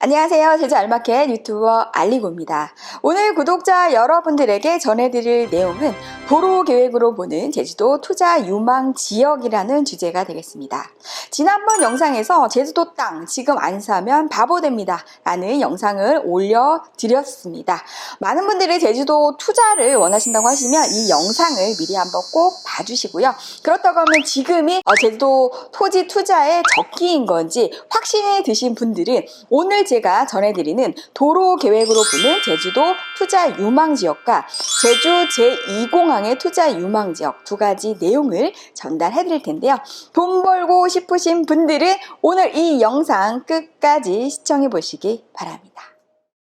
안녕하세요. 제주 알마켓 유튜버 알리고입니다. 오늘 구독자 여러분들에게 전해드릴 내용은 도로 계획으로 보는 제주도 투자 유망 지역이라는 주제가 되겠습니다. 지난번 영상에서 제주도 땅 지금 안 사면 바보 됩니다 라는 영상을 올려드렸습니다. 많은 분들이 제주도 투자를 원하신다고 하시면 이 영상을 미리 한번 꼭 봐주시고요. 그렇다고 하면 지금이 제주도 토지 투자의 적기인 건지 확신이 드신 분들은 오늘 제가 전해드리는 도로 계획으로 보는 제주도 투자 유망지역과 제주 제2공항의 투자 유망지역 두 가지 내용을 전달해 드릴 텐데요. 돈 벌고 싶으신 분들은 오늘 이 영상 끝까지 시청해 보시기 바랍니다.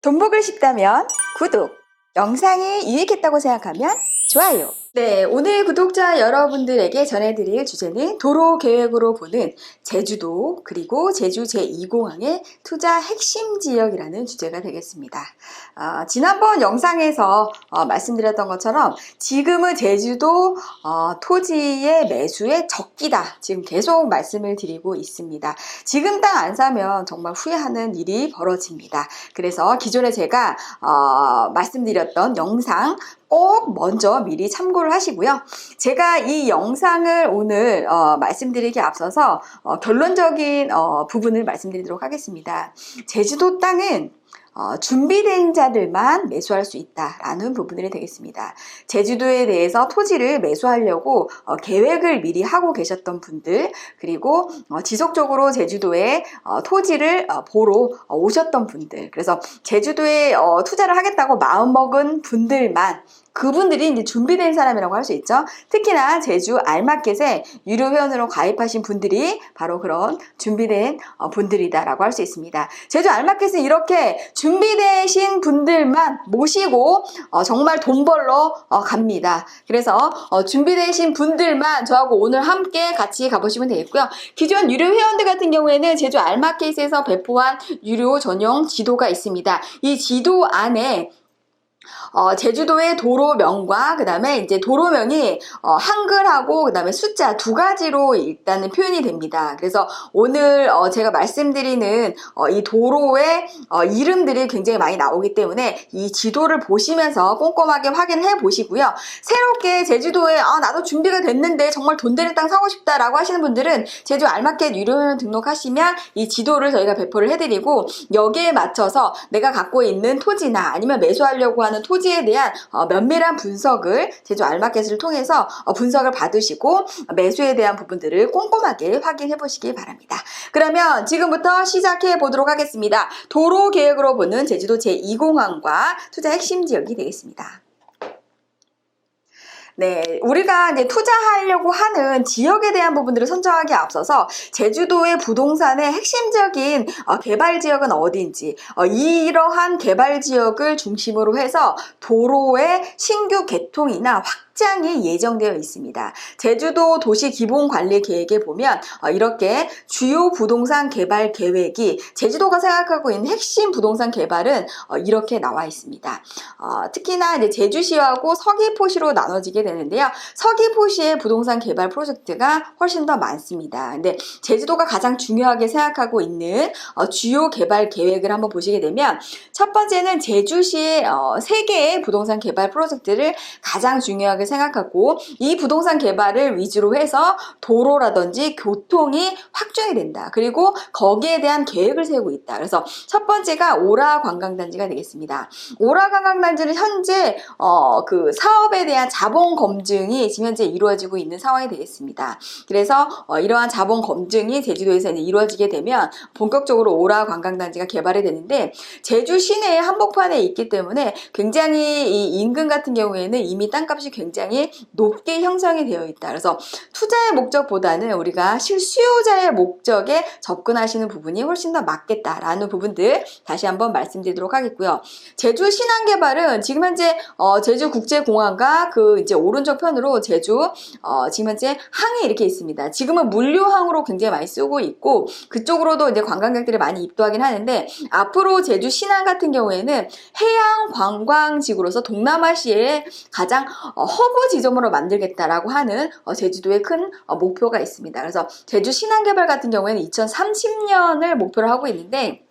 돈 벌고 싶다면 구독, 영상이 유익했다고 생각하면 좋아요. 네, 오늘 구독자 여러분들에게 전해드릴 주제는 도로 계획으로 보는 제주도 그리고 제주 제2공항의 투자 핵심 지역이라는 주제가 되겠습니다. 지난번 영상에서 말씀드렸던 것처럼 지금은 제주도 토지의 매수의 적기다. 지금 계속 말씀을 드리고 있습니다. 지금 땅 안 사면 정말 후회하는 일이 벌어집니다. 그래서 기존에 제가 말씀드렸던 영상 꼭 먼저 미리 참고를 하시고요. 제가 이 영상을 오늘 말씀드리기 앞서서 결론적인 부분을 말씀드리도록 하겠습니다. 제주도 땅은 준비된 자들만 매수할 수 있다라는 부분들이 되겠습니다. 제주도에 대해서 토지를 매수하려고 계획을 미리 하고 계셨던 분들, 그리고 지속적으로 제주도에 토지를 보러 오셨던 분들, 그래서 제주도에 투자를 하겠다고 마음먹은 분들만, 그분들이 이제 준비된 사람이라고 할 수 있죠. 특히나 제주 알마켓에 유료 회원으로 가입하신 분들이 바로 그런 준비된 분들이다라고 할 수 있습니다. 제주 알마켓은 이렇게 준비되신 분들만 모시고 정말 돈 벌러 갑니다. 그래서 준비되신 분들만 저하고 오늘 함께 같이 가보시면 되겠고요. 기존 유료 회원들 같은 경우에는 제주 알마켓에서 배포한 유료 전용 지도가 있습니다. 이 지도 안에 제주도의 도로명과 그 다음에 이제 도로명이 한글하고 그 다음에 숫자 두 가지로 일단은 표현이 됩니다. 그래서 오늘 제가 말씀드리는 이 도로의 이름들이 굉장히 많이 나오기 때문에 이 지도를 보시면서 꼼꼼하게 확인해 보시고요. 새롭게 제주도에 나도 준비가 됐는데 정말 돈 되는 땅 사고 싶다라고 하시는 분들은 제주 알마켓 유료회원 등록하시면 이 지도를 저희가 배포를 해드리고 여기에 맞춰서 내가 갖고 있는 토지나 아니면 매수하려고 하는 토지에 대한 면밀한 분석을 제주 알마켓을 통해서 분석을 받으시고 매수에 대한 부분들을 꼼꼼하게 확인해 보시기 바랍니다. 그러면 지금부터 시작해 보도록 하겠습니다. 도로 계획으로 보는 제주도 제2공항과 투자 핵심 지역이 되겠습니다. 네, 우리가 이제 투자하려고 하는 지역에 대한 부분들을 선정하기에 앞서서 제주도의 부동산의 핵심적인 개발 지역은 어디인지 이러한 개발 지역을 중심으로 해서 도로의 신규 개통이나 확장이 예정되어 있습니다. 제주도 도시기본관리계획에 보면 이렇게 주요 부동산 개발 계획이 제주도가 생각하고 있는 핵심 부동산 개발은 이렇게 나와 있습니다. 특히나 이제 제주시하고 서귀포시로 나눠지게 되는데요. 서귀포시의 부동산 개발 프로젝트가 훨씬 더 많습니다. 근데 제주도가 가장 중요하게 생각하고 있는 주요 개발 계획을 한번 보시게 되면 첫 번째는 제주시의 3개의 부동산 개발 프로젝트를 가장 중요하게 생각하고 이 부동산 개발을 위주로 해서 도로라든지 교통이 확충이 된다. 그리고 거기에 대한 계획을 세우고 있다. 그래서 첫 번째가 오라 관광단지가 되겠습니다. 오라 관광단지는 현재 그 사업에 대한 자본 검증이 지금 현재 이루어지고 있는 상황이 되겠습니다. 그래서 이러한 자본 검증이 제주도에서 이제 이루어지게 되면 본격적으로 오라 관광단지가 개발이 되는데 제주 시내의 한복판에 있기 때문에 굉장히 이 인근 같은 경우에는 이미 땅값이 굉장히 높게 형성이 되어 있다. 그래서 투자의 목적보다는 우리가 실수요자의 목적에 접근하시는 부분이 훨씬 더 맞겠다라는 부분들 다시 한번 말씀드리도록 하겠고요. 제주 신안개발은 지금 현재 제주국제공항과 그 이제 오른쪽 편으로 제주 지금 현재 항이 이렇게 있습니다. 지금은 물류항으로 굉장히 많이 쓰고 있고 그쪽으로도 이제 관광객들이 많이 입도하긴 하는데 앞으로 제주 신안 같은 경우에는 해양 관광지구로서 동남아시아의 가장 허브 지점으로 만들겠다라고 하는 제주도의 큰 목표가 있습니다. 그래서 제주 신안개발 같은 경우에는 2030년을 목표로 하고 있는데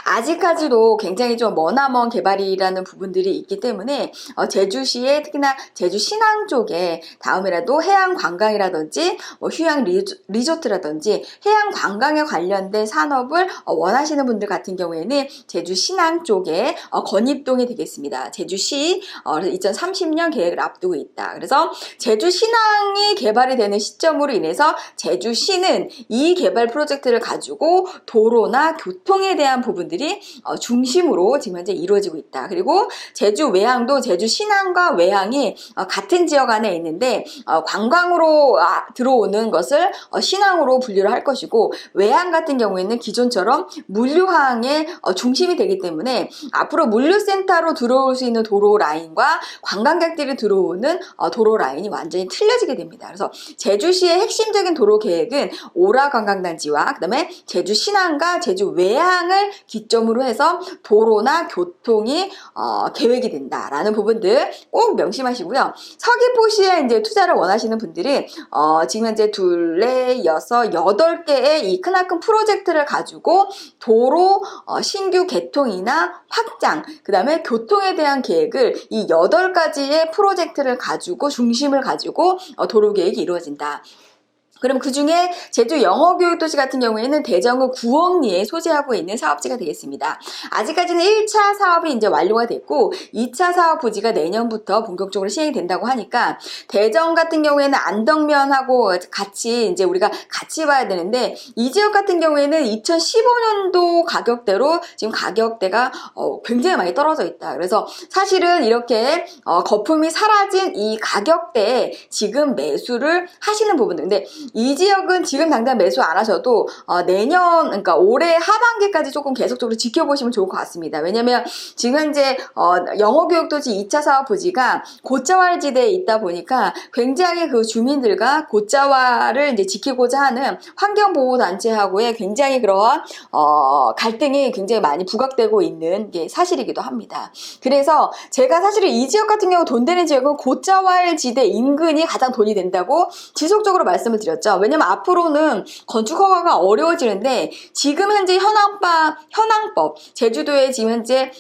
아직까지도 굉장히 좀 머나먼 개발이라는 부분들이 있기 때문에 제주시에 특히나 제주 신항 쪽에 다음에라도 해양 관광이라든지 뭐 휴양 리조트라든지 해양 관광에 관련된 산업을 원하시는 분들 같은 경우에는 제주 신항 쪽에 건입동이 되겠습니다. 제주시 2030년 계획을 앞두고 있다. 그래서 제주 신항이 개발이 되는 시점으로 인해서 제주시는 이 개발 프로젝트를 가지고 도로나 교통에 대한 부분들이 중심으로 지금 현재 이루어지고 있다. 그리고 제주 외항도 제주 신항과 외항이 같은 지역 안에 있는데 관광으로 들어오는 것을 신항으로 분류를 할 것이고, 외항 같은 경우에는 기존처럼 물류항의 중심이 되기 때문에 앞으로 물류센터로 들어올 수 있는 도로 라인과 관광객들이 들어오는 도로 라인이 완전히 틀려지게 됩니다. 그래서 제주시의 핵심적인 도로 계획은 오라 관광단지와 그다음에 제주 신항과 제주 외항을 기점으로 해서 도로나 교통이 계획이 된다라는 부분들 꼭 명심하시고요. 서귀포시에 이제 투자를 원하시는 분들은 지금 현재 둘, 넷, 여섯, 8개의 이 크나큰 프로젝트를 가지고 도로 신규 개통이나 확장, 그 다음에 교통에 대한 계획을 이 8가지의 프로젝트를 가지고 중심을 가지고 도로 계획이 이루어진다. 그럼 그 중에 제주 영어교육도시 같은 경우에는 대정읍 구억리에 소재하고 있는 사업지가 되겠습니다. 아직까지는 1차 사업이 이제 완료가 됐고 2차 사업 부지가 내년부터 본격적으로 시행이 된다고 하니까 대정 같은 경우에는 안덕면하고 같이 이제 우리가 같이 봐야 되는데, 이 지역 같은 경우에는 2015년도 가격대로 지금 가격대가 굉장히 많이 떨어져 있다. 그래서 사실은 이렇게 거품이 사라진 이 가격대에 지금 매수를 하시는 부분들, 근데 이 지역은 지금 당장 매수 안 하셔도 내년, 그러니까 올해 하반기까지 조금 계속적으로 지켜보시면 좋을 것 같습니다. 왜냐면 지금 현재 영어교육도시 2차 사업 부지가 고자활지대에 있다 보니까 굉장히 그 주민들과 고자활을 이제 지키고자 하는 환경보호단체하고의 굉장히 그러한 갈등이 굉장히 많이 부각되고 있는 게 사실이기도 합니다. 그래서 제가 사실은 이 지역 같은 경우 돈 되는 지역은 고자활지대 인근이 가장 돈이 된다고 지속적으로 말씀을 드렸죠. 왜냐면 앞으로는 건축 허가가 어려워지는데 지금 현재 현황법 제주도의 지금 현재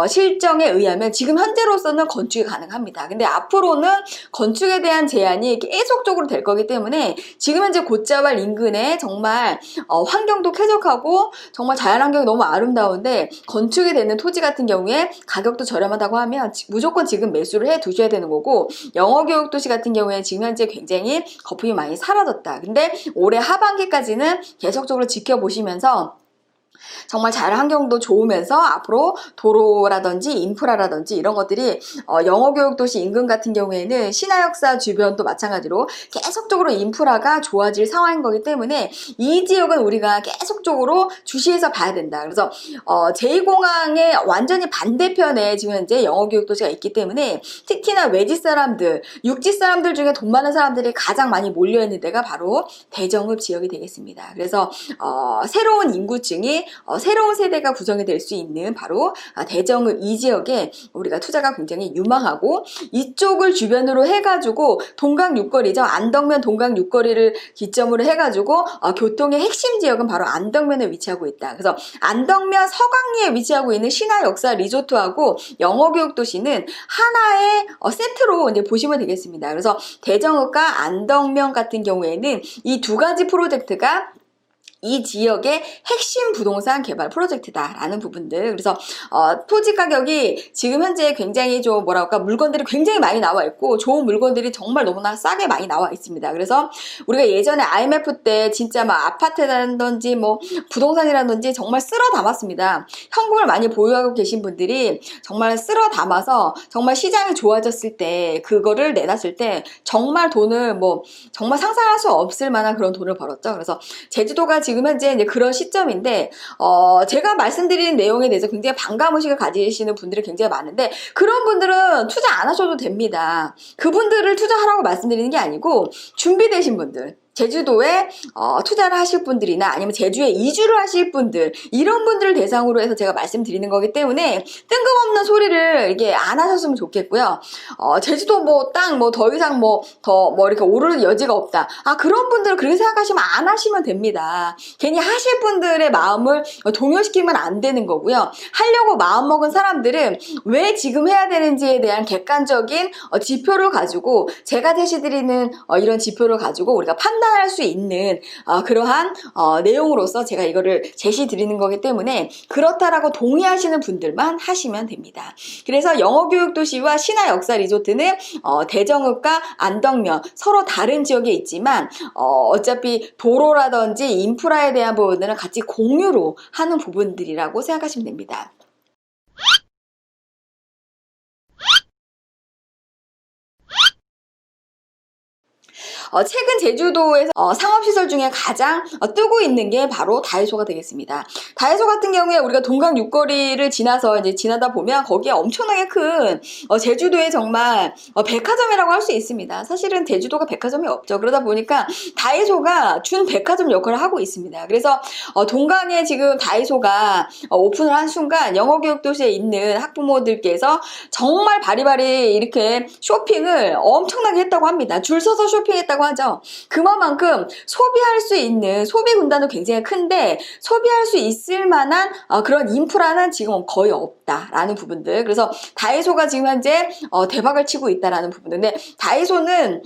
실정에 의하면 지금 현재로서는 건축이 가능합니다. 근데 앞으로는 건축에 대한 제한이 계속적으로 될 거기 때문에 지금 현재 고자왈 인근에 정말 환경도 쾌적하고 정말 자연환경이 너무 아름다운데 건축이 되는 토지 같은 경우에 가격도 저렴하다고 하면 무조건 지금 매수를 해 두셔야 되는 거고, 영어교육도시 같은 경우에 지금 현재 굉장히 거품이 많이 사라졌다. 근데 올해 하반기까지는 계속적으로 지켜보시면서 정말 자연환경도 좋으면서 앞으로 도로라든지 인프라라든지 이런 것들이 영어교육도시 인근 같은 경우에는 신화역사 주변도 마찬가지로 계속적으로 인프라가 좋아질 상황인 거기 때문에 이 지역은 우리가 계속적으로 주시해서 봐야 된다. 그래서 제2공항의 완전히 반대편에 지금 현재 영어교육도시가 있기 때문에 특히나 외지 사람들, 육지 사람들 중에 돈 많은 사람들이 가장 많이 몰려있는 데가 바로 대정읍 지역이 되겠습니다. 그래서 새로운 인구층이 새로운 세대가 구성이 될 수 있는 바로 대정읍 이 지역에 우리가 투자가 굉장히 유망하고, 이쪽을 주변으로 해가지고 동강 육거리죠. 안덕면 동강 육거리를 기점으로 해가지고 교통의 핵심 지역은 바로 안덕면에 위치하고 있다. 그래서 안덕면 서강리에 위치하고 있는 신화역사 리조트하고 영어교육도시는 하나의 세트로 이제 보시면 되겠습니다. 그래서 대정읍과 안덕면 같은 경우에는 이 두 가지 프로젝트가 이 지역의 핵심 부동산 개발 프로젝트다라는 부분들. 그래서 토지 가격이 지금 현재 굉장히 좀 물건들이 굉장히 많이 나와 있고 좋은 물건들이 정말 너무나 싸게 많이 나와 있습니다. 그래서 우리가 예전에 IMF 때 진짜 막 아파트라든지 뭐 부동산이라든지 정말 쓸어 담았습니다. 현금을 많이 보유하고 계신 분들이 정말 쓸어 담아서 정말 시장이 좋아졌을 때 그거를 내놨을 때 정말 돈을 정말 상상할 수 없을 만한 그런 돈을 벌었죠. 그래서 제주도가 지금 현재 이제 그런 시점인데, 제가 말씀드리는 내용에 대해서 굉장히 반감의식을 가지시는 분들이 굉장히 많은데, 그런 분들은 투자 안 하셔도 됩니다. 그분들을 투자하라고 말씀드리는 게 아니고 준비되신 분들, 제주도에 투자를 하실 분들이나 아니면 제주에 이주를 하실 분들, 이런 분들을 대상으로 해서 제가 말씀드리는 거기 때문에 뜬금없는 소리를 이게 안 하셨으면 좋겠고요. 제주도 뭐 땅 뭐 더 이상 이렇게 오르는 여지가 없다. 그런 분들은 그렇게 생각하시면 안 하시면 됩니다. 괜히 하실 분들의 마음을 동요시키면 안 되는 거고요. 하려고 마음먹은 사람들은 왜 지금 해야 되는지에 대한 객관적인 지표를 가지고, 제가 제시드리는 이런 지표를 가지고 우리가 판단할 수 있는 그러한 내용으로서 제가 이거를 제시 드리는 거기 때문에 그렇다라고 동의하시는 분들만 하시면 됩니다. 그래서 영어교육도시와 신화역사리조트는 대정읍과 안덕면 서로 다른 지역에 있지만 어차피 도로라든지 인프라에 대한 부분들은 같이 공유로 하는 부분들이라고 생각하시면 됩니다. 최근 제주도에서 상업시설 중에 가장 뜨고 있는 게 바로 다이소가 되겠습니다. 다이소 같은 경우에 우리가 동강 육거리를 지나서 이제 지나다 보면 거기에 엄청나게 큰 제주도의 정말 백화점이라고 할 수 있습니다. 사실은 제주도가 백화점이 없죠. 그러다 보니까 다이소가 준 백화점 역할을 하고 있습니다. 그래서 동강에 지금 다이소가 오픈을 한 순간 영어교육도시에 있는 학부모들께서 정말 바리바리 이렇게 쇼핑을 엄청나게 했다고 합니다. 줄 서서 쇼핑했다고 하죠. 그만큼 소비할 수 있는 소비 군단도 굉장히 큰데 소비할 수 있을 만한 그런 인프라는 지금 거의 없다라는 부분들. 그래서 다이소가 지금 현재 대박을 치고 있다라는 부분들. 근데 다이소는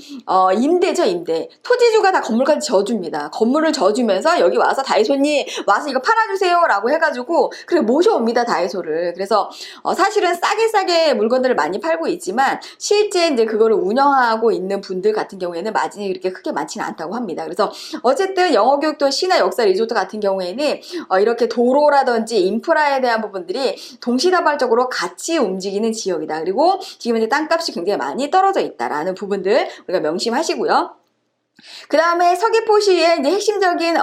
임대죠, 임대. 토지주가 다 건물까지 져줍니다. 건물을 져주면서 여기 와서 다이소님 와서 이거 팔아주세요 라고 해가지고 그래 모셔옵니다, 다이소를. 그래서 사실은 싸게 물건들을 많이 팔고 있지만 실제 이제 그거를 운영하고 있는 분들 같은 경우에는 마진이 그렇게 크게 많지는 않다고 합니다. 그래서 어쨌든 영어교육도 신화 역사 리조트 같은 경우에는 이렇게 도로라든지 인프라에 대한 부분들이 동시다발적으로 같이 움직이는 지역이다. 그리고 지금 이제 땅값이 굉장히 많이 떨어져 있다라는 부분들 우리가 명심하시고요. 그 다음에 서귀포시의 이제 핵심적인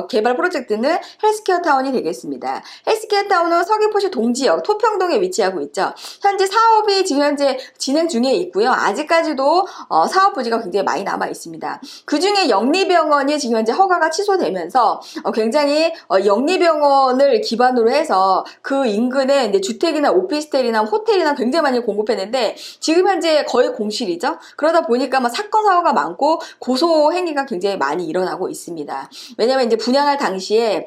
개발 프로젝트는 헬스케어 타운이 되겠습니다. 헬스케어 타운은 서귀포시 동지역 토평동에 위치하고 있죠. 현재 사업이 지금 현재 진행 중에 있고요. 아직까지도 사업 부지가 굉장히 많이 남아 있습니다. 그 중에 영리병원이 지금 현재 허가가 취소되면서 굉장히 영리병원을 기반으로 해서 그 인근에 이제 주택이나 오피스텔이나 호텔이나 굉장히 많이 공급했는데 지금 현재 거의 공실이죠. 그러다 보니까 사건 사고가 많고 고소 행위가 굉장히 많이 일어나고 있습니다. 왜냐면 이제 분양할 당시에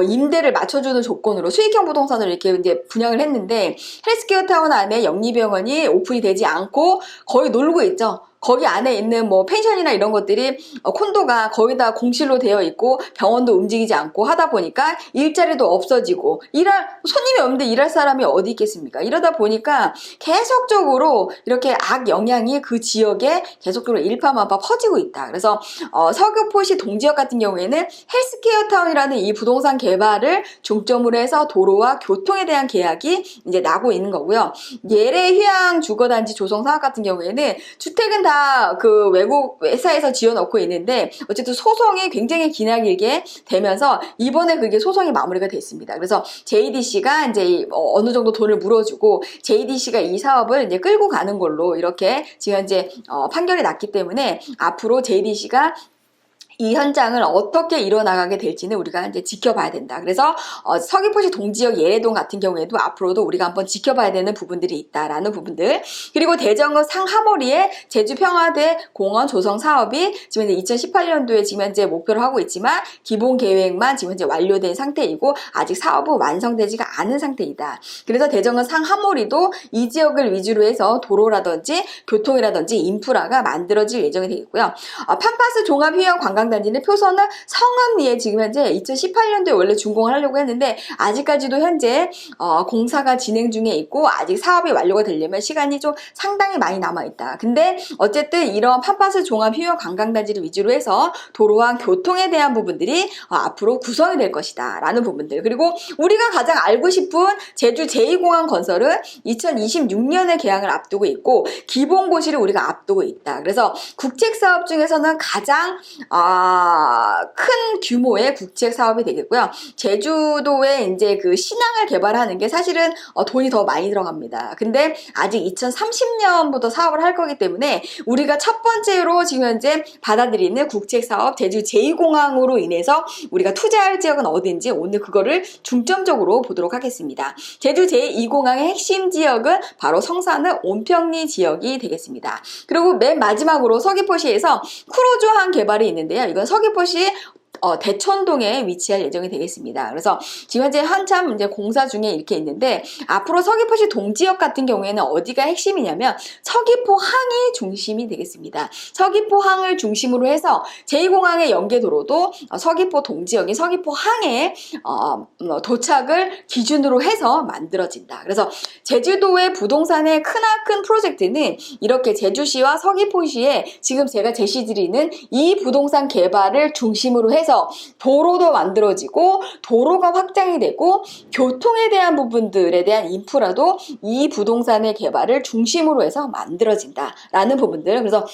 임대를 맞춰주는 조건으로 수익형 부동산을 이렇게 이제 분양을 했는데 헬스케어 타운 안에 영리병원이 오픈이 되지 않고 거의 놀고 있죠. 거기 안에 있는 펜션이나 이런 것들이 콘도가 거의 다 공실로 되어 있고 병원도 움직이지 않고 하다 보니까 일자리도 없어지고 손님이 없는데 일할 사람이 어디 있겠습니까? 이러다 보니까 계속적으로 이렇게 악 영향이 그 지역에 계속적으로 일파만파 퍼지고 있다. 그래서 서귀포시 동지역 같은 경우에는 헬스케어 타운이라는 이 부동산 개발을 중점으로 해서 도로와 교통에 대한 계약이 이제 나고 있는 거고요. 예래 휴양 주거단지 조성 사업 같은 경우에는 주택은 다 그 외국 회사에서 지어놓고 있는데 어쨌든 소송이 굉장히 기나길게 되면서 이번에 그게 소송이 마무리가 됐습니다. 그래서 JDC가 이제 어느 정도 돈을 물어주고 JDC가 이 사업을 이제 끌고 가는 걸로 이렇게 지금 현재 판결이 났기 때문에 앞으로 JDC가 이 현장을 어떻게 이뤄나가게 될지는 우리가 이제 지켜봐야 된다. 그래서 서귀포시 동지역 예래동 같은 경우에도 앞으로도 우리가 한번 지켜봐야 되는 부분들이 있다라는 부분들. 그리고 대정읍 상하머리에 제주평화대 공원 조성 사업이 지금 이제 2018년도에 지금 현재 목표를 하고 있지만 기본 계획만 지금 현재 완료된 상태이고 아직 사업은 완성되지가 않은 상태이다. 그래서 대정읍 상하머리도 이 지역을 위주로 해서 도로라든지 교통이라든지 인프라가 만들어질 예정이 되겠고요. 팜파스 종합휴양 관광 단지는 표선은 성읍리에 지금 현재 2018년도에 원래 준공을 하려고 했는데 아직까지도 현재 공사가 진행 중에 있고 아직 사업이 완료가 되려면 시간이 좀 상당히 많이 남아있다. 근데 어쨌든 이런 팜파스 종합휴양 관광단지를 위주로 해서 도로와 교통에 대한 부분들이 앞으로 구성이 될 것이다 라는 부분들. 그리고 우리가 가장 알고 싶은 제주 제2공항 건설은 2026년에 개항을 앞두고 있고 기본고시를 우리가 앞두고 있다. 그래서 국책사업 중에서는 가장 큰 규모의 국책 사업이 되겠고요. 제주도에 이제 그 신항을 개발하는 게 사실은 돈이 더 많이 들어갑니다. 근데 아직 2030년부터 사업을 할 거기 때문에 우리가 첫 번째로 지금 현재 받아들이는 국책 사업 제주 제2공항으로 인해서 우리가 투자할 지역은 어딘지 오늘 그거를 중점적으로 보도록 하겠습니다. 제주 제2공항의 핵심 지역은 바로 성산의 온평리 지역이 되겠습니다. 그리고 맨 마지막으로 서귀포시에서 크루즈항 개발이 있는데요. 이건 서귀포시 대천동에 위치할 예정이 되겠습니다. 그래서 지금 현재 한참 이제 공사 중에 이렇게 있는데 앞으로 서귀포시 동지역 같은 경우에는 어디가 핵심이냐면 서귀포항이 중심이 되겠습니다. 서귀포항을 중심으로 해서 제2공항의 연계도로도 서귀포 동지역인 서귀포항에 도착을 기준으로 해서 만들어진다. 그래서 제주도의 부동산의 크나큰 프로젝트는 이렇게 제주시와 서귀포시에 지금 제가 제시드리는 이 부동산 개발을 중심으로 해서 도로도 만들어지고 도로가 확장이 되고 교통에 대한 부분들에 대한 인프라도 이 부동산의 개발을 중심으로 해서 만들어진다라는 부분들. 그래서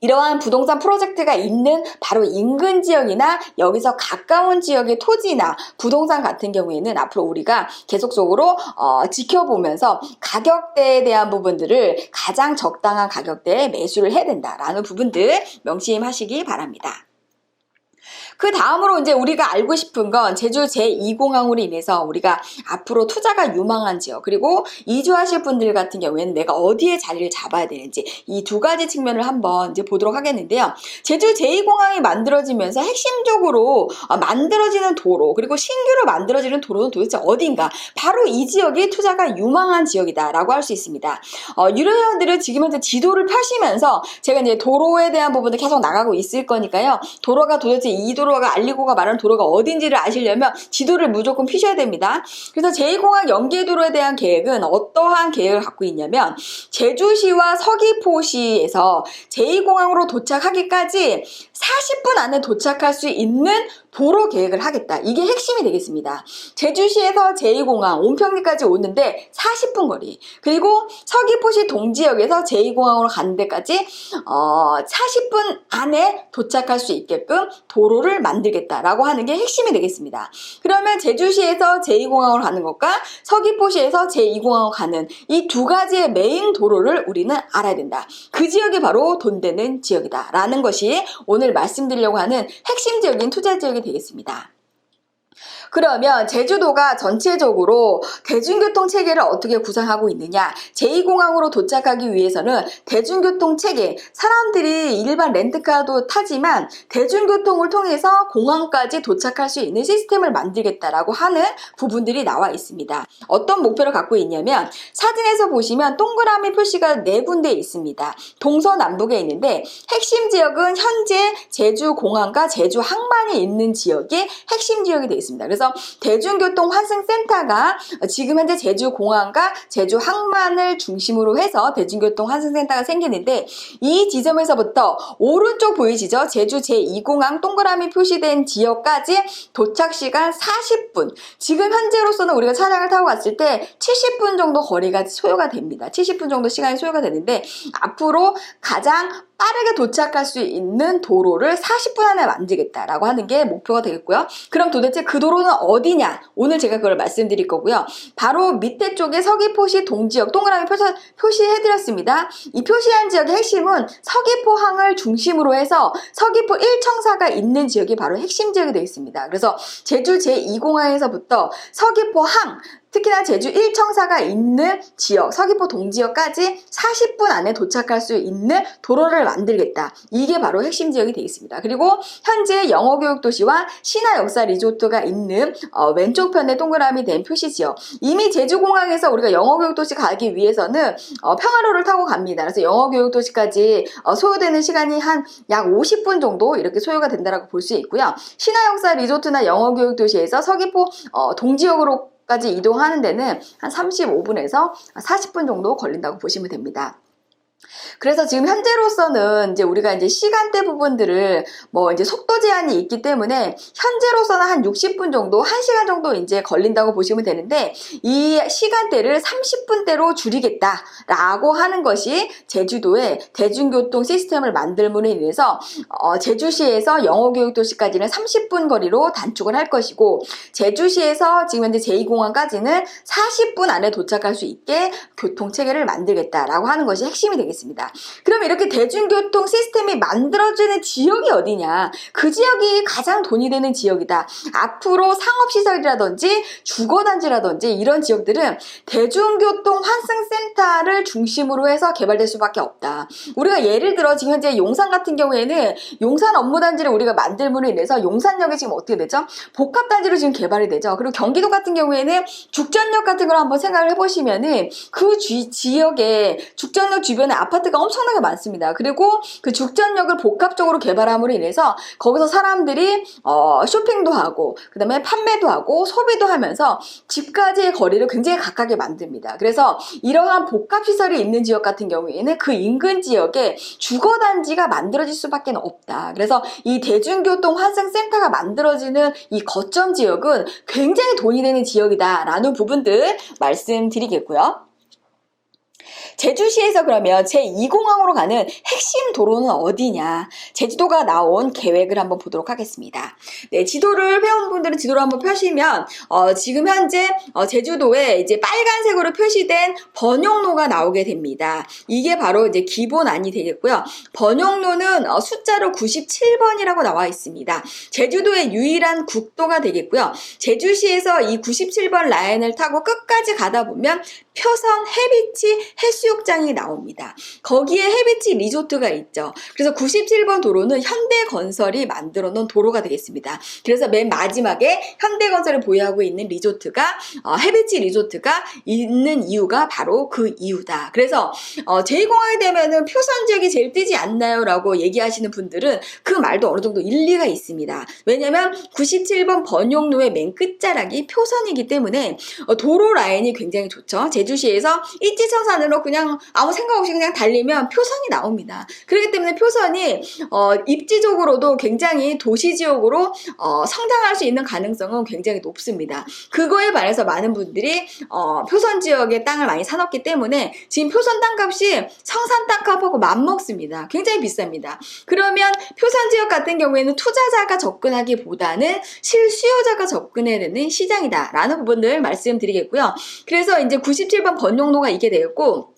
이러한 부동산 프로젝트가 있는 바로 인근 지역이나 여기서 가까운 지역의 토지나 부동산 같은 경우에는 앞으로 우리가 계속적으로 지켜보면서 가격대에 대한 부분들을 가장 적당한 가격대에 매수를 해야 된다라는 부분들 명심하시기 바랍니다. 그 다음으로 이제 우리가 알고 싶은 건 제주 제2공항으로 인해서 우리가 앞으로 투자가 유망한 지역 그리고 이주하실 분들 같은 경우에는 내가 어디에 자리를 잡아야 되는지 이 두 가지 측면을 한번 이제 보도록 하겠는데요. 제주 제2공항이 만들어지면서 핵심적으로 만들어지는 도로 그리고 신규로 만들어지는 도로는 도대체 어딘가 바로 이 지역이 투자가 유망한 지역이다라고 할 수 있습니다. 유료회원들은 지금 현재 지도를 펴시면서 제가 이제 도로에 대한 부분도 계속 나가고 있을 거니까요. 도로가 도대체 이 도로가 알리고가 말하는 도로가 어딘지를 아시려면 지도를 무조건 피셔야 됩니다. 그래서 제2공항 연계도로에 대한 계획은 어떠한 계획을 갖고 있냐면 제주시와 서귀포시에서 제2공항으로 도착하기까지 40분 안에 도착할 수 있는 도로 계획을 하겠다. 이게 핵심이 되겠습니다. 제주시에서 제2공항 온평리까지 오는데 40분 거리 그리고 서귀포시 동지역에서 제2공항으로 가는 데까지 40분 안에 도착할 수 있게끔 도로를 만들겠다라고 하는 게 핵심이 되겠습니다. 그러면 제주시에서 제2공항으로 가는 것과 서귀포시에서 제2공항으로 가는 이 두 가지의 메인 도로를 우리는 알아야 된다. 그 지역이 바로 돈 되는 지역이다 라는 것이 오늘 말씀드리려고 하는 핵심적인 투자 지역이 되겠습니다. 그러면 제주도가 전체적으로 대중교통 체계를 어떻게 구상하고 있느냐? 제2공항으로 도착하기 위해서는 대중교통 체계, 사람들이 일반 렌트카도 타지만 대중교통을 통해서 공항까지 도착할 수 있는 시스템을 만들겠다라고 하는 부분들이 나와 있습니다. 어떤 목표를 갖고 있냐면 사진에서 보시면 동그라미 표시가 4군데 있습니다. 동서남북에 있는데 핵심 지역은 현재 제주공항과 제주항만이 있는 지역이 핵심 지역이 되어 있습니다. 그래서 대중교통 환승센터가 지금 현재 제주공항과 제주항만을 중심으로 해서 대중교통 환승센터가 생기는데 이 지점에서부터 오른쪽 보이시죠? 제주 제2공항 동그라미 표시된 지역까지 도착시간 40분. 지금 현재로서는 우리가 차량을 타고 갔을 때 70분 정도 거리가 소요가 됩니다. 70분 정도 시간이 소요가 되는데 앞으로 가장 빠르게 도착할 수 있는 도로를 40분 안에 만들겠다라고 하는 게 목표가 되겠고요. 그럼 도대체 그 도로는 어디냐? 오늘 제가 그걸 말씀드릴 거고요. 바로 밑에 쪽에 서귀포시 동지역 동그라미 표시해드렸습니다. 이 표시한 지역의 핵심은 서귀포항을 중심으로 해서 서귀포 1청사가 있는 지역이 바로 핵심 지역이 되겠습니다. 그래서 제주 제2공항에서부터 서귀포항 특히나 제주 1청사가 있는 지역, 서귀포 동지역까지 40분 안에 도착할 수 있는 도로를 만들겠다. 이게 바로 핵심 지역이 되겠습니다. 그리고 현재 영어교육도시와 신화역사 리조트가 있는 왼쪽 편에 동그라미 된 표시 지역. 이미 제주공항에서 우리가 영어교육도시 가기 위해서는 평화로를 타고 갑니다. 그래서 영어교육도시까지 소요되는 시간이 한 약 50분 정도 이렇게 소요가 된다고 볼 수 있고요. 신화역사 리조트나 영어교육도시에서 서귀포 동지역으로 까지 이동하는 데는 한 35분에서 40분 정도 걸린다고 보시면 됩니다. 그래서 지금 현재로서는 이제 우리가 이제 시간대 부분들을 뭐 이제 속도 제한이 있기 때문에 현재로서는 한 60분 정도, 1시간 정도 이제 걸린다고 보시면 되는데 이 시간대를 30분대로 줄이겠다라고 하는 것이 제주도의 대중교통 시스템을 만들므로 인해서 제주시에서 영어교육도시까지는 30분 거리로 단축을 할 것이고 제주시에서 지금 현재 제2공항까지는 40분 안에 도착할 수 있게 교통체계를 만들겠다라고 하는 것이 핵심이 되겠습니다. 그럼 이렇게 대중교통 시스템이 만들어지는 지역이 어디냐? 그 지역이 가장 돈이 되는 지역이다. 앞으로 상업시설이라든지 주거단지라든지 이런 지역들은 대중교통 환승센터를 중심으로 해서 개발될 수밖에 없다. 우리가 예를 들어 지금 현재 용산 같은 경우에는 용산 업무단지를 우리가 만들므로 인해서 용산역이 지금 어떻게 되죠? 복합단지로 지금 개발이 되죠. 그리고 경기도 같은 경우에는 죽전역 같은 걸 한번 생각을 해보시면은 그 지역에 죽전역 주변에 아파트가 엄청나게 많습니다. 그리고 그 죽전역을 복합적으로 개발함으로 인해서 거기서 사람들이 쇼핑도 하고 그 다음에 판매도 하고 소비도 하면서 집까지의 거리를 굉장히 가깝게 만듭니다. 그래서 이러한 복합시설이 있는 지역 같은 경우에는 그 인근 지역에 주거단지가 만들어질 수밖에 없다. 그래서 이 대중교통 환승센터가 만들어지는 이 거점 지역은 굉장히 돈이 되는 지역이다라는 부분들 말씀드리겠고요. 제주시에서 그러면 제2공항으로 가는 핵심 도로는 어디냐? 제주도가 나온 계획을 한번 보도록 하겠습니다. 네, 지도를 배운 분들은 지도를 한번 펴시면 지금 현재 제주도에 이제 빨간색으로 표시된 번용로가 나오게 됩니다. 이게 바로 이제 기본안이 되겠고요. 번용로는 숫자로 97번이라고 나와 있습니다. 제주도의 유일한 국도가 되겠고요. 제주시에서 이 97번 라인을 타고 끝까지 가다 보면 표선 해비치 해수욕장이 나옵니다. 거기에 해비치 리조트가 있죠. 그래서 97번 도로는 현대건설이 만들어 놓은 도로가 되겠습니다. 그래서 맨 마지막에 현대건설을 보유하고 있는 리조트가 해비치 리조트가 있는 이유가 바로 그 이유다. 그래서 제2공항이 되면은 표선 지역이 제일 뜨지 않나요? 라고 얘기하시는 분들은 그 말도 어느 정도 일리가 있습니다. 왜냐면 97번 번용로의 맨 끝자락이 표선이기 때문에 도로 라인이 굉장히 좋죠. 제주시에서 일지청산으로 그냥 아무 생각 없이 그냥 달리면 표선이 나옵니다. 그렇기 때문에 표선이 입지적으로도 굉장히 도시지역으로 성장할 수 있는 가능성은 굉장히 높습니다. 그거에 반해서 많은 분들이 표선 지역에 땅을 많이 사놓기 때문에 지금 표선 땅값이 성산 땅값하고 맞먹습니다. 굉장히 비쌉니다. 그러면 표선 지역 같은 경우에는 투자자가 접근하기보다는 실수요자가 접근해야 되는 시장이다라는 부분들 말씀드리겠고요. 그래서 이제 97번 번용로가 있게 되었고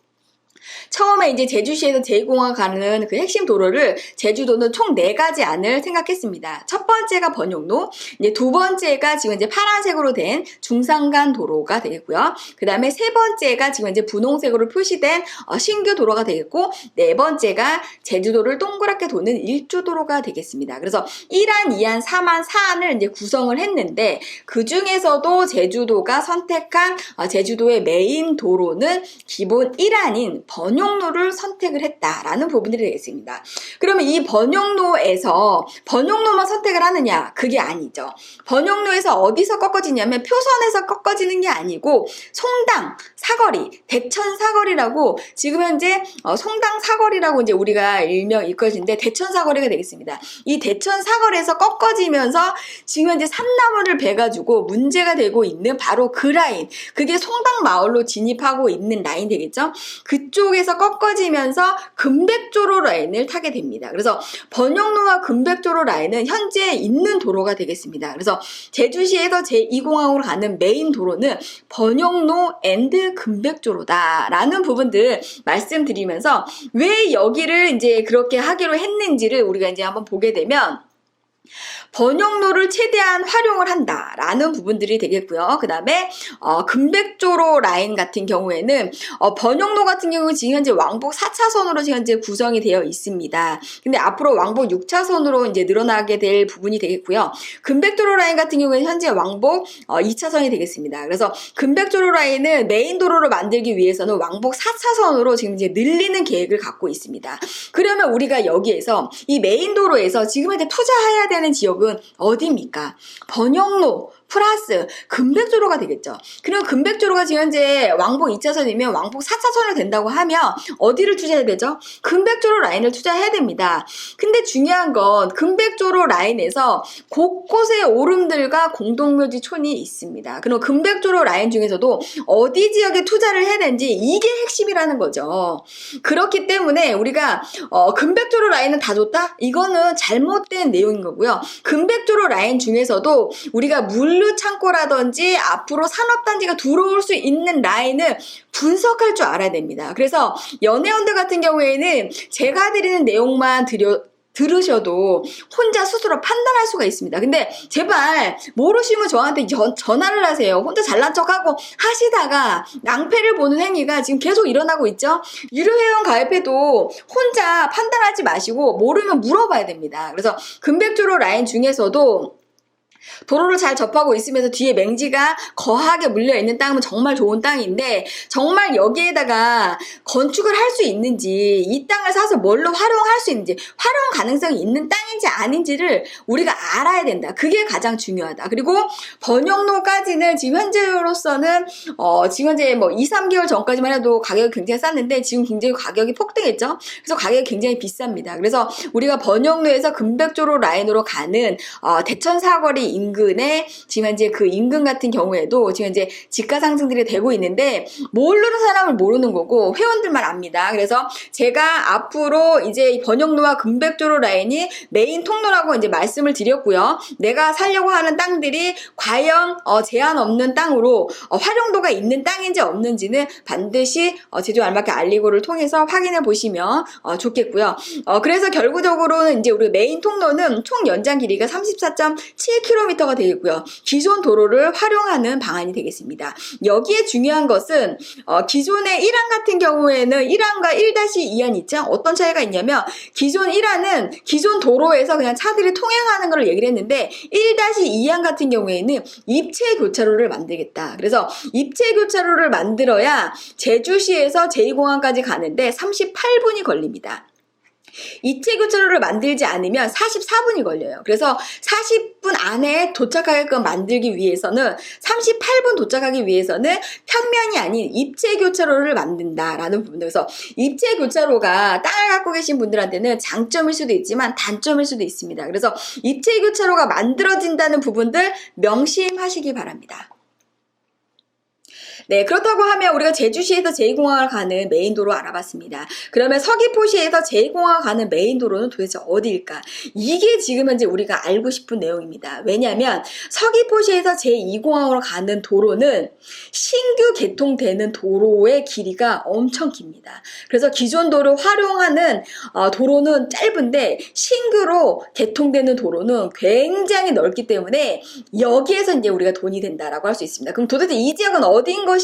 처음에 이제 제주시에서 제2공항 가는 그 핵심 도로를 제주도는 총 4가지 안을 생각했습니다. 첫 번째가 번용로, 이제 두 번째가 지금 이제 파란색으로 된 중산간 도로가 되겠고요. 그 다음에 세 번째가 지금 이제 분홍색으로 표시된 신규 도로가 되겠고, 네 번째가 제주도를 동그랗게 도는 일주도로가 되겠습니다. 그래서 1안, 2안, 3안, 4안을 이제 구성을 했는데 그 중에서도 제주도가 선택한 제주도의 메인 도로는 기본 1안인 번용로를 선택을 했다라는 부분들이 되겠습니다. 그러면 이 번용로에서 번용로만 선택을 하느냐? 그게 아니죠. 번용로에서 어디서 꺾어지냐면 표선에서 꺾어지는 게 아니고 송당 사거리, 대천 사거리라고 지금 현재 송당 사거리라고 이제 우리가 일명 일컬어지는데 대천 사거리가 되겠습니다. 이 대천 사거리에서 꺾어지면서 지금 현재 산나물을 베가지고 문제가 되고 있는 바로 그 라인, 그게 송당 마을로 진입하고 있는 라인 되겠죠? 그쪽에서 꺾어지면서 금백조로 라인을 타게 됩니다. 그래서 번용로와 금백조로 라인은 현재 있는 도로가 되겠습니다. 그래서 제주시에서 제2공항으로 가는 메인 도로는 번용로 앤드 금백조로다 라는 부분들 말씀드리면서 왜 여기를 이제 그렇게 하기로 했는지를 우리가 이제 한번 보게 되면 번용로를 최대한 활용을 한다라는 부분들이 되겠고요. 그 다음에 금백조로 라인 같은 경우에는 번용로 같은 경우 지금 현재 왕복 4차선으로 지금 현재 구성이 되어 있습니다. 근데 앞으로 왕복 6차선으로 이제 늘어나게 될 부분이 되겠고요. 금백조로 라인 같은 경우에는 현재 왕복 2차선이 되겠습니다. 그래서 금백조로 라인은 메인 도로를 만들기 위해서는 왕복 4차선으로 지금 이제 늘리는 계획을 갖고 있습니다. 그러면 우리가 여기에서 이 메인 도로에서 지금 현재 투자해야 되는 지역은 어디입니까? 번용로 플러스 금백조로가 되겠죠. 그럼 금백조로가 지금 현재 왕복 2차선이면 왕복 4차선으로 된다고 하면 어디를 투자해야 되죠? 금백조로 라인을 투자해야 됩니다. 근데 중요한 건 금백조로 라인에서 곳곳에 오름들과 공동묘지촌이 있습니다. 그럼 금백조로 라인 중에서도 어디 지역에 투자를 해야 되는지 이게 핵심이라는 거죠. 그렇기 때문에 우리가 금백조로 라인은 다 좋다? 이거는 잘못된 내용인 거고요. 금백조로 라인 중에서도 우리가 물류창고라든지 앞으로 산업단지가 들어올 수 있는 라인을 분석할 줄 알아야 됩니다. 그래서 연예원들 같은 경우에는 제가 드리는 내용만 들으셔도 혼자 스스로 판단할 수가 있습니다. 근데 제발 모르시면 저한테 전화를 하세요. 혼자 잘난 척하고 하시다가 낭패를 보는 행위가 지금 계속 일어나고 있죠. 유료회원 가입해도 혼자 판단하지 마시고 모르면 물어봐야 됩니다. 그래서 금백조로 라인 중에서도 도로를 잘 접하고 있으면서 뒤에 맹지가 거하게 물려있는 땅은 정말 좋은 땅인데 정말 여기에다가 건축을 할 수 있는지 이 땅을 사서 뭘로 활용할 수 있는지 활용 가능성이 있는 땅인지 아닌지를 우리가 알아야 된다. 그게 가장 중요하다. 그리고 번영로까지는 지금 현재로서는 지금 현재 뭐 2, 3개월 전까지만 해도 가격이 굉장히 쌌는데 지금 굉장히 가격이 폭등했죠. 그래서 가격이 굉장히 비쌉니다. 그래서 우리가 번영로에서 금백조로 라인으로 가는 대천 사거리 인근에 지금 현재 그 인근 같은 경우에도 지금 현재 지가 상승들이 되고 있는데 모르는 사람을 모르는 거고 회원들만 압니다. 그래서 제가 앞으로 이제 번영로와 금백조로 라인이 메인 통로라고 이제 말씀을 드렸고요. 내가 살려고 하는 땅들이 과연 제한 없는 땅으로 활용도가 있는 땅인지 없는지는 반드시 제주 알맞게 알리고를 통해서 확인해 보시면 좋겠고요. 그래서 결국적으로는 이제 우리 메인 통로는 총 연장 길이가 34.7km가 되겠고요. 기존 도로를 활용하는 방안이 되겠습니다. 여기에 중요한 것은 기존의 1항 같은 경우에는 1항과 1-2항 있죠? 어떤 차이가 있냐면 기존 1항은 기존 도로에서 그냥 차들이 통행하는 걸 얘기를 했는데 1-2항 같은 경우에는 입체 교차로를 만들겠다. 그래서 입체 교차로를 만들어야 제주시에서 제2공항까지 가는데 38분이 걸립니다. 입체 교차로를 만들지 않으면 44분이 걸려요. 그래서 40분 안에 도착하게끔 만들기 위해서는 38분 도착하기 위해서는 평면이 아닌 입체 교차로를 만든다라는 부분. 그래서 입체 교차로가 땅을 갖고 계신 분들한테는 장점일 수도 있지만 단점일 수도 있습니다. 그래서 입체 교차로가 만들어진다는 부분들 명심하시기 바랍니다. 네, 그렇다고 하면 우리가 제주시에서 제2공항을 가는 메인 도로 알아봤습니다. 그러면 서귀포시에서 제2공항을 가는 메인 도로는 도대체 어디일까? 이게 지금 현재 우리가 알고 싶은 내용입니다. 왜냐하면 서귀포시에서 제2공항으로 가는 도로는 신규 개통되는 도로의 길이가 엄청 깁니다. 그래서 기존 도로를 활용하는 도로는 짧은데 신규로 개통되는 도로는 굉장히 넓기 때문에 여기에서 이제 우리가 돈이 된다라고 할 수 있습니다. 그럼 도대체 이 지역은 어디인 것인가?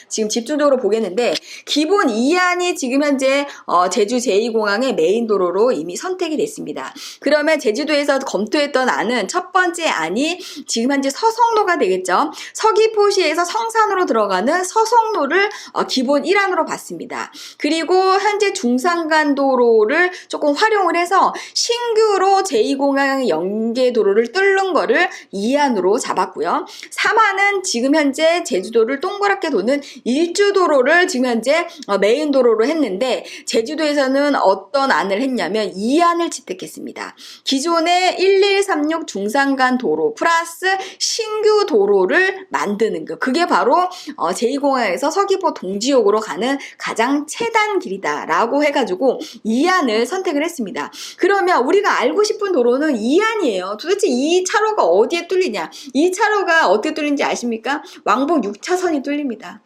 지금 집중적으로 보겠는데 기본 2안이 지금 현재 제주 제2공항의 메인 도로로 이미 선택이 됐습니다. 그러면 제주도에서 검토했던 안은 첫 번째 안이 지금 현재 서성로가 되겠죠. 서귀포시에서 성산으로 들어가는 서성로를 기본 1안으로 봤습니다. 그리고 현재 중산간도로를 조금 활용을 해서 신규로 제2공항 연계도로를 뚫는 거를 2안으로 잡았고요. 3안은 지금 현재 제주도를 동그랗게 도는 일주도로를 지금 현재 메인 도로로 했는데 제주도에서는 어떤 안을 했냐면 2안을 채택했습니다. 기존의 1136 중산간 도로 플러스 신규 도로를 만드는 거. 그게 바로 제2공항에서 서귀포 동지역으로 가는 가장 최단 길이다라고 해가지고 2안을 선택을 했습니다. 그러면 우리가 알고 싶은 도로는 2안이에요. 도대체 이 차로가 어디에 뚫리냐? 이 차로가 어떻게 뚫리는지 아십니까? 왕복 6차선이 뚫립니다.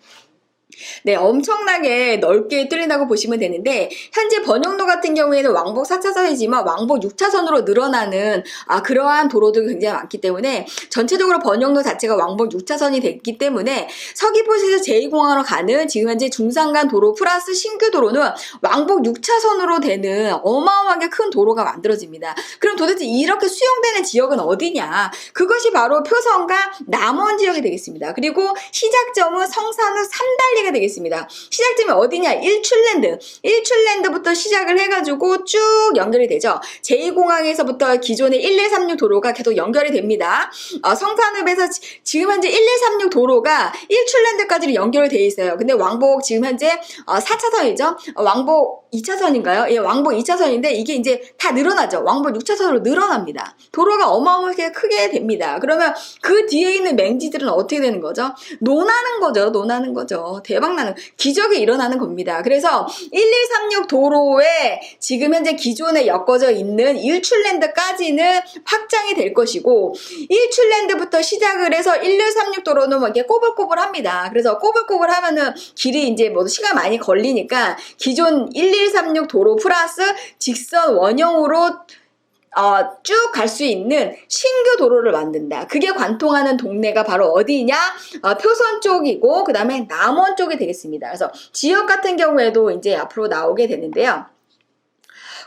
네, 엄청나게 넓게 뚫린다고 보시면 되는데 현재 번영로 같은 경우에는 왕복 4차선이지만 왕복 6차선으로 늘어나는 그러한 도로들이 굉장히 많기 때문에 전체적으로 번영로 자체가 왕복 6차선이 됐기 때문에 서귀포시에서 제2공항으로 가는 지금 현재 중산간 도로 플러스 신규 도로는 왕복 6차선으로 되는 어마어마하게 큰 도로가 만들어집니다. 그럼 도대체 이렇게 수용되는 지역은 어디냐? 그것이 바로 표선과 남원 지역이 되겠습니다. 그리고 시작점은 성산 후 3달리 시작점이 되겠습니다. 시작점이 어디냐? 일출랜드부터 시작을 해가지고 쭉 연결이 되죠. 제2공항에서부터 기존의 1136 도로가 계속 연결이 됩니다. 성산읍에서 지금 현재 1136 도로가 일출랜드까지 연결이 돼 있어요. 근데 왕복 지금 현재 4차선이죠. 왕복 2차선인가요? 예, 왕복 2차선인데 이게 이제 다 늘어나죠. 왕복 6차선으로 늘어납니다. 도로가 어마어마하게 크게 됩니다. 그러면 그 뒤에 있는 맹지들은 어떻게 되는 거죠? 노나는 거죠. 대박나는, 기적이 일어나는 겁니다. 그래서 1136 도로에 지금 현재 기존에 엮어져 있는 일출랜드까지는 확장이 될 것이고, 일출랜드부터 시작을 해서 1136 도로는 뭐 이렇게 꼬불꼬불합니다. 그래서 꼬불꼬불 하면은 길이 이제 뭐 시간 많이 걸리니까 기존 1136 도로 플러스 직선 원형으로 쭉 갈 수 있는 신규 도로를 만든다. 그게 관통하는 동네가 바로 어디냐? 표선 쪽이고, 그 다음에 남원 쪽이 되겠습니다. 그래서 지역 같은 경우에도 이제 앞으로 나오게 되는데요.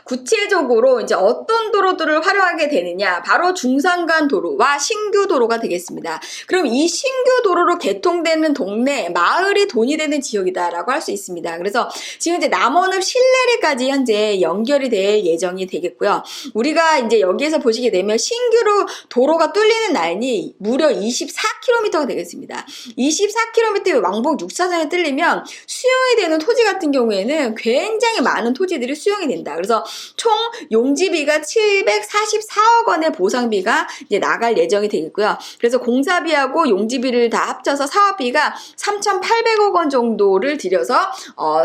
구체적으로 이제 어떤 도로들을 활용하게 되느냐, 바로 중산간 도로와 신규 도로가 되겠습니다. 그럼 이 신규 도로로 개통되는 동네, 마을이 돈이 되는 지역이다라고 할 수 있습니다. 그래서 지금 이제 남원읍 신내리까지 현재 연결이 될 예정이 되겠고요. 우리가 이제 여기에서 보시게 되면 신규로 도로가 뚫리는 라인이 무려 24km가 되겠습니다. 24km의 왕복 6차선에 뚫리면 수용이 되는 토지 같은 경우에는 굉장히 많은 토지들이 수용이 된다. 그래서 총 용지비가 744억 원의 보상비가 이제 나갈 예정이 되겠고요. 그래서 공사비하고 용지비를 다 합쳐서 사업비가 3,800억 원 정도를 들여서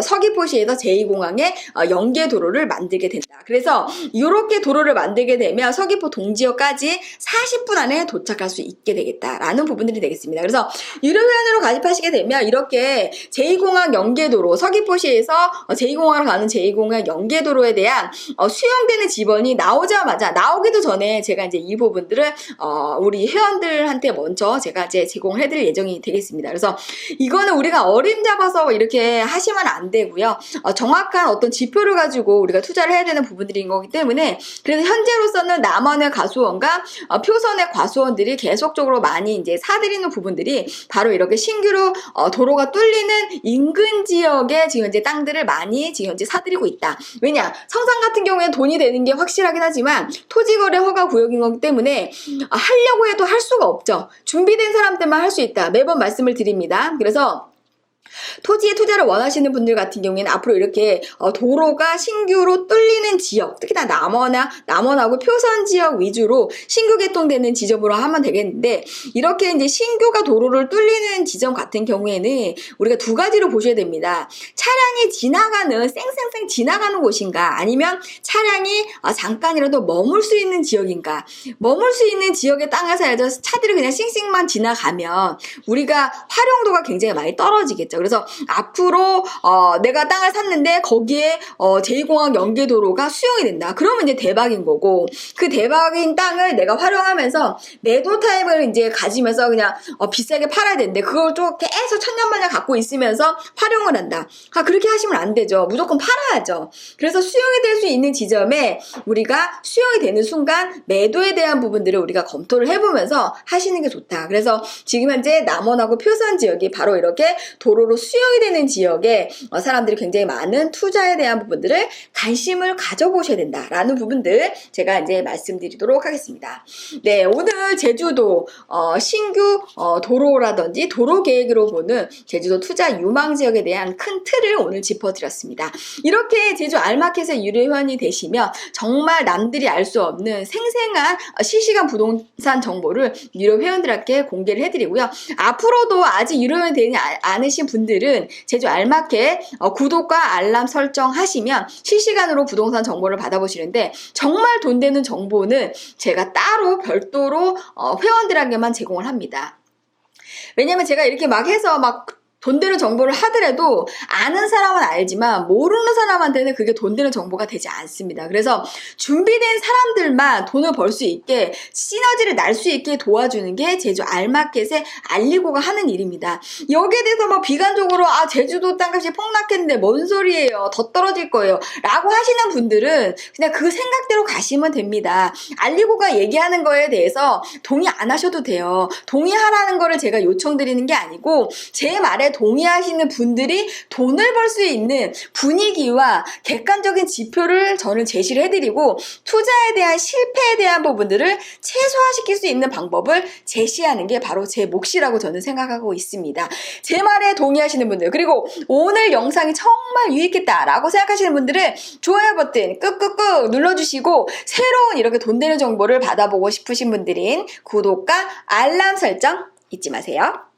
서귀포시에서 제2공항에 연계도로를 만들게 된다. 그래서 이렇게 도로를 만들게 되면 서귀포 동지역까지 40분 안에 도착할 수 있게 되겠다라는 부분들이 되겠습니다. 그래서 유료회원으로 가입하시게 되면 이렇게 제2공항 연계도로, 서귀포시에서 제2공항으로 가는 제2공항 연계도로에 대한 수용되는 지번이 나오기도 전에 제가 이제 이 부분들을 우리 회원들한테 먼저 제가 이제 제공을 해드릴 예정이 되겠습니다. 그래서 이거는 우리가 어림잡아서 이렇게 하시면 안 되고요. 정확한 어떤 지표를 가지고 우리가 투자를 해야 되는 부분들인 거기 때문에, 그래서 현재로서는 남원의 가수원과 표선의 과수원들이 계속적으로 많이 이제 사들이는 부분들이 바로 이렇게 신규로 도로가 뚫리는 인근 지역에 지금 현재 땅들을 많이 지금 현재 사들이고 있다. 왜냐? 성산 같은 경우에 돈이 되는 게 확실하긴 하지만 토지거래 허가 구역인 거기 때문에 하려고 해도 할 수가 없죠. 준비된 사람들만 할 수 있다. 매번 말씀을 드립니다. 그래서 토지에 투자를 원하시는 분들 같은 경우에는 앞으로 이렇게 도로가 신규로 뚫리는 지역, 특히나 남원하고 표선 지역 위주로 신규 개통되는 지점으로 하면 되겠는데, 이렇게 이제 신규가 도로를 뚫리는 지점 같은 경우에는 우리가 두 가지로 보셔야 됩니다. 차량이 쌩쌩 지나가는 곳인가, 아니면 차량이 잠깐이라도 머물 수 있는 지역인가. 머물 수 있는 지역의 땅에서 차들이 그냥 싱싱만 지나가면 우리가 활용도가 굉장히 많이 떨어지겠죠. 그래서 앞으로 내가 땅을 샀는데 거기에 제2공항 연계도로가 수용이 된다. 그러면 이제 대박인 거고, 그 대박인 땅을 내가 활용하면서 매도 타임을 이제 가지면서 그냥 비싸게 팔아야 되는데 그걸 또 계속 천년만년 갖고 있으면서 활용을 한다. 그렇게 하시면 안 되죠. 무조건 팔아야죠. 그래서 수용이 될 수 있는 지점에 우리가 수용이 되는 순간 매도에 대한 부분들을 우리가 검토를 해보면서 하시는 게 좋다. 그래서 지금 현재 남원하고 표선 지역이 바로 이렇게 도로로 수용이 되는 지역에 사람들이 굉장히 많은 투자에 대한 부분들을 관심을 가져보셔야 된다라는 부분들 제가 이제 말씀드리도록 하겠습니다. 네, 오늘 제주도 신규 도로라든지 도로 계획으로 보는 제주도 투자 유망 지역에 대한 큰 틀을 오늘 짚어드렸습니다. 이렇게 제주 알마켓의 유료회원이 되시면 정말 남들이 알 수 없는 생생한 실시간 부동산 정보를 유료 회원들에게 공개를 해드리고요. 앞으로도 아직 유료회원이 되지 않으신 분들은 제주 알마켓 구독과 알람 설정하시면 실시간으로 부동산 정보를 받아보시는데, 정말 돈 되는 정보는 제가 따로 별도로 회원들에게만 제공을 합니다. 왜냐면 제가 이렇게 막 해서 돈 되는 정보를 하더라도 아는 사람은 알지만 모르는 사람한테는 그게 돈 되는 정보가 되지 않습니다. 그래서 준비된 사람들만 돈을 벌 수 있게, 시너지를 날 수 있게 도와주는 게 제주 알마켓의 알리고가 하는 일입니다. 여기에 대해서 비관적으로 제주도 땅값이 폭락했는데 뭔 소리예요, 더 떨어질 거예요 라고 하시는 분들은 그냥 그 생각대로 가시면 됩니다. 알리고가 얘기하는 거에 대해서 동의 안 하셔도 돼요. 동의하라는 거를 제가 요청드리는 게 아니고 제 말에 말에 동의하시는 분들이 돈을 벌 수 있는 분위기와 객관적인 지표를 저는 제시를 해드리고 투자에 대한 실패에 대한 부분들을 최소화시킬 수 있는 방법을 제시하는 게 바로 제 몫이라고 저는 생각하고 있습니다. 제 말에 동의하시는 분들, 그리고 오늘 영상이 정말 유익했다라고 생각하시는 분들은 좋아요 버튼 꾹꾹꾹 눌러주시고 새로운 이렇게 돈 되는 정보를 받아보고 싶으신 분들은 구독과 알람 설정 잊지 마세요.